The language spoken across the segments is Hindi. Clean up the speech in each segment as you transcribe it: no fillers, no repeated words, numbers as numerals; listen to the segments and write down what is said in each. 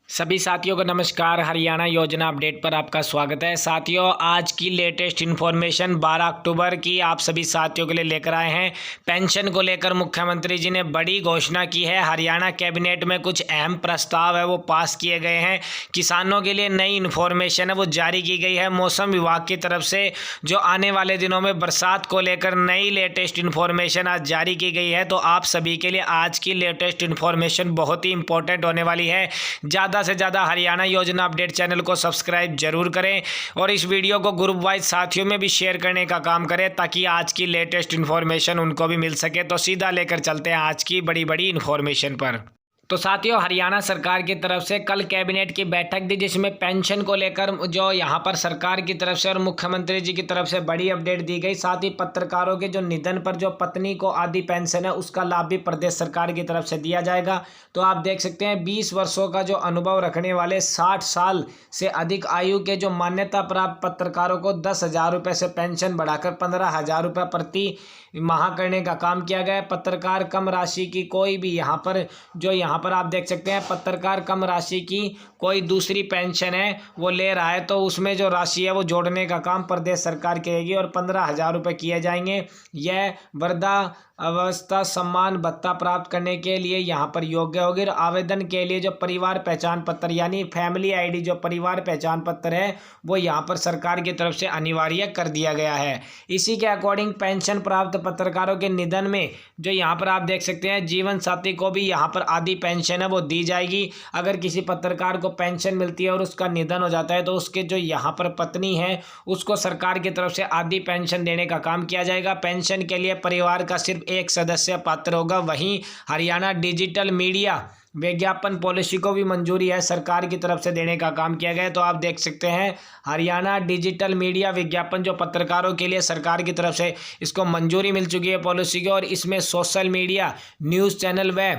सभी साथियों को नमस्कार। हरियाणा योजना अपडेट पर आपका स्वागत है। साथियों, आज की लेटेस्ट इन्फॉर्मेशन 12 अक्टूबर की आप सभी साथियों के लिए लेकर आए हैं। पेंशन को लेकर मुख्यमंत्री जी ने बड़ी घोषणा की है। हरियाणा कैबिनेट में कुछ अहम प्रस्ताव है वो पास किए गए हैं। किसानों के लिए नई इन्फॉर्मेशन है वो जारी की गई है। मौसम विभाग की तरफ से जो आने वाले दिनों में बरसात को लेकर नई लेटेस्ट इन्फॉर्मेशन आज जारी की गई है। तो आप सभी के लिए आज की लेटेस्ट इन्फॉर्मेशन बहुत ही इंपॉर्टेंट होने वाली है। ज़्यादा से ज़्यादा हरियाणा योजना अपडेट चैनल को सब्सक्राइब जरूर करें और इस वीडियो को ग्रुप वाइज साथियों में भी शेयर करने का काम करें ताकि आज की लेटेस्ट इन्फॉर्मेशन उनको भी मिल सके। तो सीधा लेकर चलते हैं आज की बड़ी बड़ी इन्फॉर्मेशन पर। तो साथियों, हरियाणा सरकार की तरफ से कल कैबिनेट की बैठक दी जिसमें पेंशन को लेकर जो यहाँ पर सरकार की तरफ से और मुख्यमंत्री जी की तरफ से बड़ी अपडेट दी गई। साथ ही पत्रकारों के जो निधन पर जो पत्नी को आधी पेंशन है उसका लाभ भी प्रदेश सरकार की तरफ से दिया जाएगा। तो आप देख सकते हैं 20 वर्षों का जो अनुभव रखने वाले 60 साल से अधिक आयु के जो मान्यता प्राप्त पत्रकारों को 10,000 रुपये से पेंशन बढ़ाकर 15,000 रुपये प्रति माह करने का काम किया गया है। पत्रकार कम राशि की कोई भी यहाँ पर आप देख सकते हैं पत्रकार कम राशि की कोई दूसरी पेंशन है वो ले रहा है तो उसमें जो राशि है वो जोड़ने का काम प्रदेश सरकार करेगी और 15,000 रुपये किए जाएंगे। यह वृद्धा अवस्था सम्मान भत्ता प्राप्त करने के लिए यहाँ पर योग्य होगी। और आवेदन के लिए जो परिवार पहचान पत्र यानी फैमिली आईडी जो परिवार पहचान पत्र है वो यहाँ पर सरकार की तरफ से अनिवार्य कर दिया गया है। इसी के अकॉर्डिंग पेंशन प्राप्त पत्रकारों के निधन में जो यहाँ पर आप देख सकते हैं जीवन साथी को भी यहाँ पर आधी पेंशन है वो दी जाएगी। अगर किसी पत्रकार को पेंशन मिलती है और उसका निधन हो जाता है तो उसके जो यहाँ पर पत्नी है उसको सरकार की तरफ से आधी पेंशन देने का काम किया जाएगा। पेंशन के लिए परिवार का सिर्फ एक सदस्य पात्र होगा। वहीं हरियाणा डिजिटल मीडिया विज्ञापन पॉलिसी को भी मंजूरी है सरकार की तरफ से देने का काम किया गया है। तो आप देख सकते हैं हरियाणा डिजिटल मीडिया विज्ञापन जो पत्रकारों के लिए सरकार की तरफ से इसको मंजूरी मिल चुकी है पॉलिसी की। और इसमें सोशल मीडिया न्यूज़ चैनल व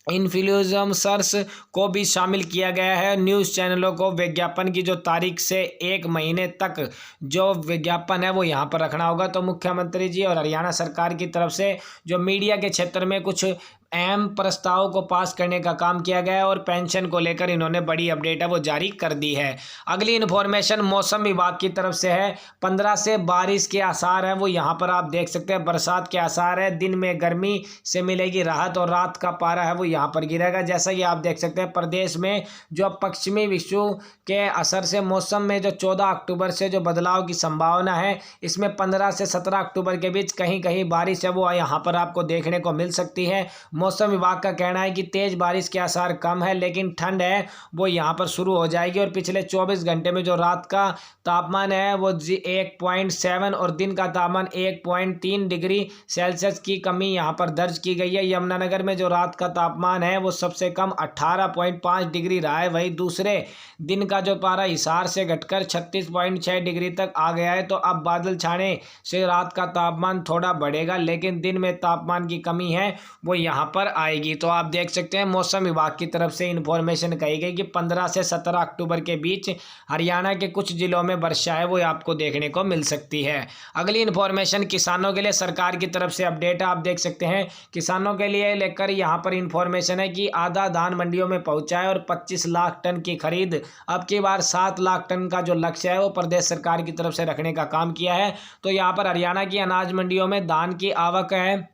इन्फ्लुएंसर्स को भी शामिल किया गया है। न्यूज़ चैनलों को विज्ञापन की जो तारीख से 1 महीने तक जो विज्ञापन है वो यहाँ पर रखना होगा। तो मुख्यमंत्री जी और हरियाणा सरकार की तरफ से जो मीडिया के क्षेत्र में कुछ अहम प्रस्ताव को पास करने का काम किया गया है और पेंशन को लेकर इन्होंने बड़ी अपडेट है वो जारी कर दी है। अगली इन्फॉर्मेशन मौसम विभाग की तरफ से है। 15 से बारिश के आसार हैं वो यहाँ पर आप देख सकते हैं। बरसात के आसार है। दिन में गर्मी से मिलेगी राहत और रात का पारा है वो यहाँ पर गिरेगा। जैसा कि आप देख सकते हैं प्रदेश में जो पश्चिमी विक्षोभ के असर से मौसम में जो 14 अक्टूबर से जो बदलाव की संभावना है इसमें 15 से 17 अक्टूबर के बीच कहीं कहीं बारिश है वो यहाँ पर आपको देखने को मिल सकती है। मौसम विभाग का कहना है कि तेज बारिश के आसार कम है लेकिन ठंड है वो यहाँ पर शुरू हो जाएगी। और पिछले 24 घंटे में जो रात का तापमान है वो 1.7 और दिन का तापमान 1.3 डिग्री सेल्सियस की कमी यहाँ पर दर्ज की गई है। यमुनानगर में जो रात का तापमान है वो सबसे कम 18.5 डिग्री रहा है। वहीं दूसरे दिन का जो पारा हिसार से घटकर 36.6 डिग्री तक आ गया है। तो अब बादल छाने से रात का तापमान थोड़ा बढ़ेगा लेकिन दिन में तापमान की कमी है वो यहाँ पर आएगी। तो आप देख सकते हैं मौसम विभाग की तरफ से इन्फॉर्मेशन कही गई कि 15 से 17 अक्टूबर के बीच हरियाणा के कुछ जिलों में वर्षा है वो आपको देखने को मिल सकती है। अगली इन्फॉर्मेशन किसानों के लिए सरकार की तरफ से अपडेट है। आप देख सकते हैं किसानों के लिए लेकर यहाँ पर इन्फॉर्मेशन है कि आधा धान मंडियों में पहुंचा है और 25 लाख टन की खरीद अब की बार 7 लाख टन का जो लक्ष्य है वो प्रदेश सरकार की तरफ से रखने का काम किया है। तो यहाँ पर हरियाणा की अनाज मंडियों में धान की आवक है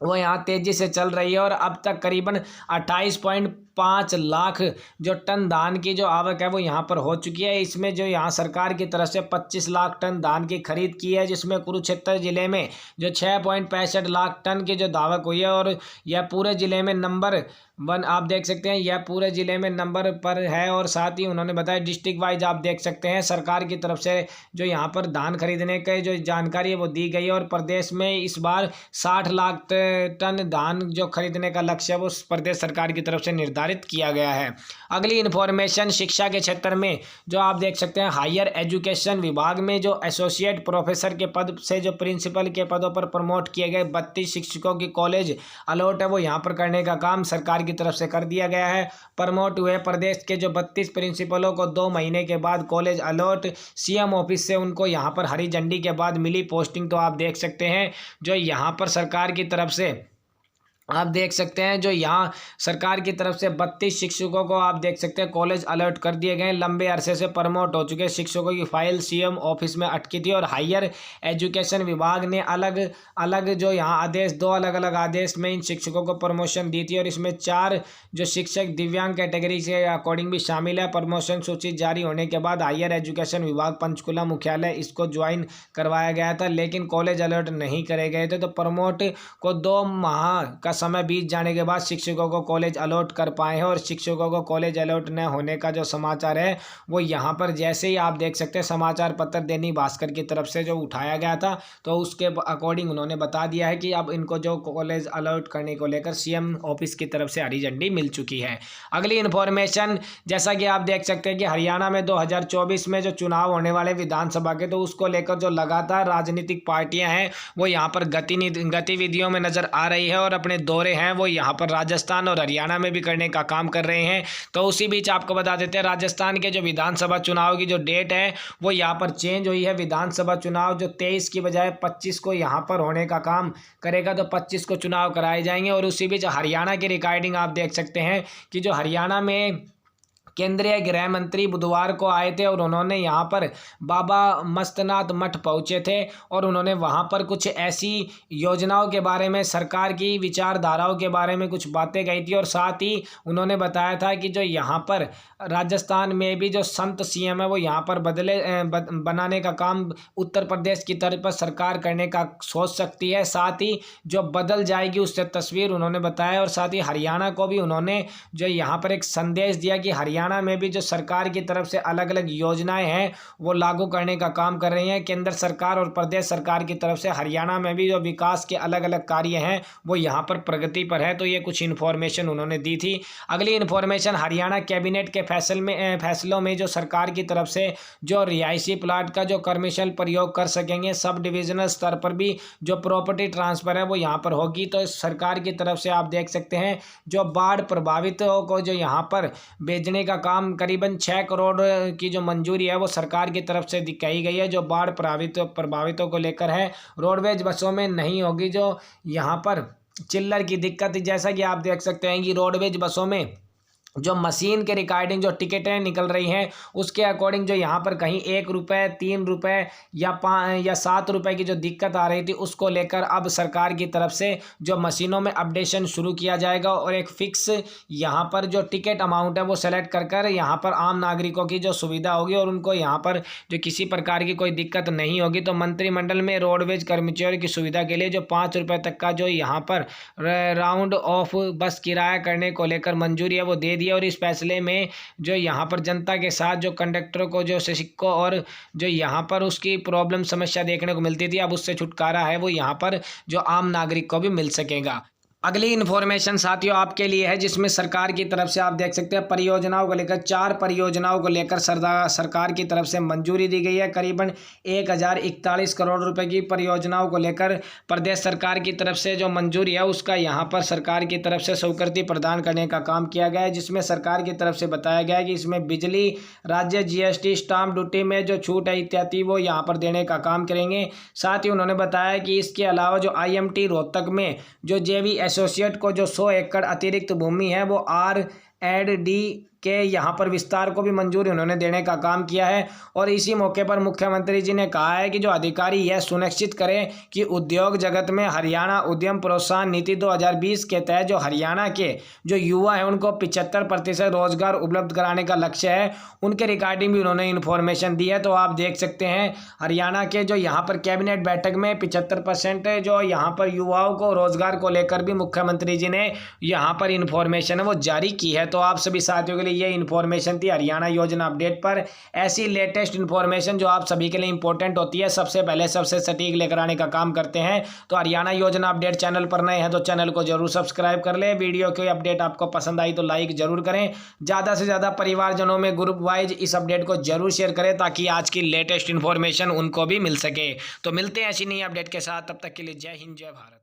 वो यहाँ तेजी से चल रही है और अब तक करीबन 28.5 लाख जो टन धान की जो आवक है वो यहाँ पर हो चुकी है। इसमें जो यहाँ सरकार की तरफ से 25 लाख टन धान की खरीद की है जिसमें कुरुक्षेत्र जिले में जो 6.65 लाख टन की जो दावक हुई है और यह पूरे जिले में नंबर 1 आप देख सकते हैं यह पूरे जिले में नंबर पर है। और साथ ही उन्होंने बताया डिस्ट्रिक्ट वाइज आप देख सकते हैं सरकार की तरफ से जो यहाँ पर धान खरीदने के जो जानकारी है वो दी गई है और प्रदेश में इस बार 60 लाख टन धान जो खरीदने का लक्ष्य है वो प्रदेश सरकार की तरफ से निर्धारित किया गया है। अगली इन्फॉर्मेशन शिक्षा के क्षेत्र में जो आप देख सकते हैं हायर एजुकेशन विभाग में जो एसोसिएट प्रोफेसर के पद से जो प्रिंसिपल के पदों पर प्रमोट किए गए 32 शिक्षकों की कॉलेज अलॉट है वो यहाँ पर करने का काम सरकार की तरफ से कर दिया गया है। प्रमोट हुए प्रदेश के जो 32 प्रिंसिपलों को 2 महीने के बाद कॉलेज अलॉट सीएम ऑफिस से उनको यहाँ पर हरी झंडी के बाद मिली पोस्टिंग। तो आप देख सकते हैं जो यहाँ पर सरकार की तरफ से आप देख सकते हैं जो यहाँ सरकार की तरफ से 32 शिक्षकों को आप देख सकते हैं कॉलेज अलर्ट कर दिए गए। लंबे अरसे से प्रमोट हो चुके शिक्षकों की फाइल सीएम ऑफिस में अटकी थी और हायर एजुकेशन विभाग ने अलग अलग जो यहाँ आदेश, 2 अलग अलग आदेश में इन शिक्षकों को प्रमोशन दी थी और इसमें 4 जो शिक्षक दिव्यांग कैटेगरी के अकॉर्डिंग भी शामिल है। प्रमोशन सूची जारी होने के बाद हायर एजुकेशन विभाग पंचकुला मुख्यालय इसको ज्वाइन करवाया गया था, लेकिन कॉलेज अलर्ट नहीं करे गए थे। तो प्रमोट को 2 माह का समय बीत जाने के बाद शिक्षकों को कॉलेज अलॉट कर पाए हैं और शिक्षकों को कॉलेज अलॉट न होने का जो समाचार है वो यहाँ पर जैसे ही आप देख सकते हैं समाचार पत्र दैनिक भास्कर की तरफ से जो उठाया गया था तो उसके अकॉर्डिंग उन्होंने बता दिया है कि अब इनको जो कॉलेज अलॉट करने को लेकर सीएम ऑफिस की तरफ से हरी झंडी मिल चुकी है। अगली इन्फॉर्मेशन, जैसा कि आप देख सकते हैं कि हरियाणा में 2024 में जो चुनाव होने वाले विधानसभा के, तो उसको लेकर जो लगातार राजनीतिक पार्टियां हैं वो यहाँ पर गतिविधियों में नजर आ रही है और अपने दौरे हैं वो यहाँ पर राजस्थान और हरियाणा में भी करने का काम कर रहे हैं। तो उसी बीच आपको बता देते हैं राजस्थान के जो विधानसभा चुनाव की जो डेट है वो यहाँ पर चेंज हुई है। विधानसभा चुनाव जो 23 की बजाय 25 को यहाँ पर होने का काम करेगा, तो 25 को चुनाव कराए जाएंगे। और उसी बीच हरियाणा की रिकॉर्डिंग आप देख सकते हैं कि जो हरियाणा में केंद्रीय गृह मंत्री बुधवार को आए थे और उन्होंने यहाँ पर बाबा मस्तनाथ मठ पहुँचे थे और उन्होंने वहाँ पर कुछ ऐसी योजनाओं के बारे में, सरकार की विचारधाराओं के बारे में कुछ बातें कही थी और साथ ही उन्होंने बताया था कि जो यहाँ पर राजस्थान में भी जो संत सीएम है वो यहाँ पर बनाने का काम उत्तर प्रदेश की तरफ पर सरकार करने का सोच सकती है। साथ ही जो बदल जाएगी उससे तस्वीर उन्होंने बताया और साथ ही हरियाणा को भी उन्होंने जो यहाँ पर एक संदेश दिया कि हरियाणा में भी जो सरकार की तरफ से अलग अलग योजनाएं हैं वो लागू करने का काम कर रही हैं। केंद्र सरकार और प्रदेश सरकार की तरफ से हरियाणा में भी जो विकास के अलग अलग कार्य हैं वो यहाँ पर प्रगति पर है। तो ये कुछ इन्फॉर्मेशन उन्होंने दी थी। अगली इन्फॉर्मेशन, हरियाणा कैबिनेट के फैसलों में जो सरकार की तरफ से जो रिहायशी प्लाट का जो कमर्शियल प्रयोग कर सकेंगे, सब डिविजनल स्तर पर भी जो प्रॉपर्टी ट्रांसफर है वो यहाँ पर होगी। तो सरकार की तरफ से आप देख सकते हैं जो बाढ़ प्रभावितों को जो यहाँ पर भेजने का काम करीबन 6 करोड़ की जो मंजूरी है वो सरकार की तरफ से दिखाई गई है। जो बाढ़ प्रभावितों को लेकर है, रोडवेज बसों में नहीं होगी जो यहाँ पर चिल्लर की दिक्कत। जैसा कि आप देख सकते हैं कि रोडवेज बसों में जो मशीन के रिकॉर्डिंग जो टिकटें निकल रही हैं उसके अकॉर्डिंग जो यहाँ पर कहीं 1 रुपये, 3 रुपये या 7 रुपये की जो दिक्कत आ रही थी उसको लेकर अब सरकार की तरफ से जो मशीनों में अपडेशन शुरू किया जाएगा और एक फिक्स यहाँ पर जो टिकट अमाउंट है वो सेलेक्ट कर यहाँ पर आम नागरिकों की जो सुविधा होगी और उनको यहाँ पर जो किसी प्रकार की कोई दिक्कत नहीं होगी। तो मंत्रिमंडल में रोडवेज कर्मचारियों की सुविधा के लिए जो 5 रुपये तक का जो यहाँ पर राउंड ऑफ बस किराया करने को लेकर मंजूरी है वो दे दी। और इस फैसले में जो यहाँ पर जनता के साथ जो कंडक्टरों को जो सिक्कों और जो यहाँ पर उसकी प्रॉब्लम समस्या देखने को मिलती थी अब उससे छुटकारा है वो यहाँ पर जो आम नागरिक को भी मिल सकेगा। अगली इन्फॉर्मेशन साथियों आपके लिए है जिसमें सरकार की तरफ से आप देख सकते हैं परियोजनाओं को लेकर 4 परियोजनाओं को लेकर सरकार की तरफ से मंजूरी दी गई है। करीबन 1041 करोड़ रुपए की परियोजनाओं को लेकर प्रदेश सरकार की तरफ से जो मंजूरी है उसका यहाँ पर सरकार की तरफ से स्वीकृति प्रदान करने का काम किया गया है। जिसमें सरकार की तरफ से बताया गया है कि इसमें बिजली, राज्य जीएसटी, स्टाम्प ड्यूटी में जो छूट है इत्यादि वो यहाँ पर देने का काम करेंगे। साथ ही उन्होंने बताया कि इसके अलावा जो IMT रोहतक में जो JV एसोसिएट को जो 100 एकड़ अतिरिक्त भूमि है वो R&D के यहाँ पर विस्तार को भी मंजूरी उन्होंने देने का काम किया है। और इसी मौके पर मुख्यमंत्री जी ने कहा है कि जो अधिकारी यह सुनिश्चित करें कि उद्योग जगत में हरियाणा उद्यम प्रोत्साहन नीति 2020 के तहत जो हरियाणा के जो युवा हैं उनको 75% रोजगार उपलब्ध कराने का लक्ष्य है। उनके रिगार्डिंग भी उन्होंने इन्फॉर्मेशन दी है। तो आप देख सकते हैं हरियाणा के जो यहाँ पर कैबिनेट बैठक में 75% जो यहाँ पर युवाओं को रोजगार को लेकर भी मुख्यमंत्री जी ने यहाँ पर इन्फॉर्मेशन है वो जारी की है। तो आप सभी साथियों के लिए ये इन्फॉर्मेशन थी हरियाणा योजना अपडेट पर। ऐसी लेटेस्ट इन्फॉर्मेशन जो आप सभी के लिए इंपॉर्टेंट होती है सबसे पहले सबसे सटीक लेकर आने का काम करते हैं। तो हरियाणा योजना अपडेट चैनल पर नए हैं तो चैनल को जरूर सब्सक्राइब कर ले। वीडियो की अपडेट आपको पसंद आई तो लाइक जरूर करें। ज़्यादा से ज़्यादा परिवारजनों में ग्रुप वाइज इस अपडेट को जरूर शेयर करें ताकि आज की लेटेस्ट इन्फॉर्मेशन उनको भी मिल सके। तो मिलते हैं ऐसी नई अपडेट के साथ, तब तक के लिए जय हिंद जय भारत।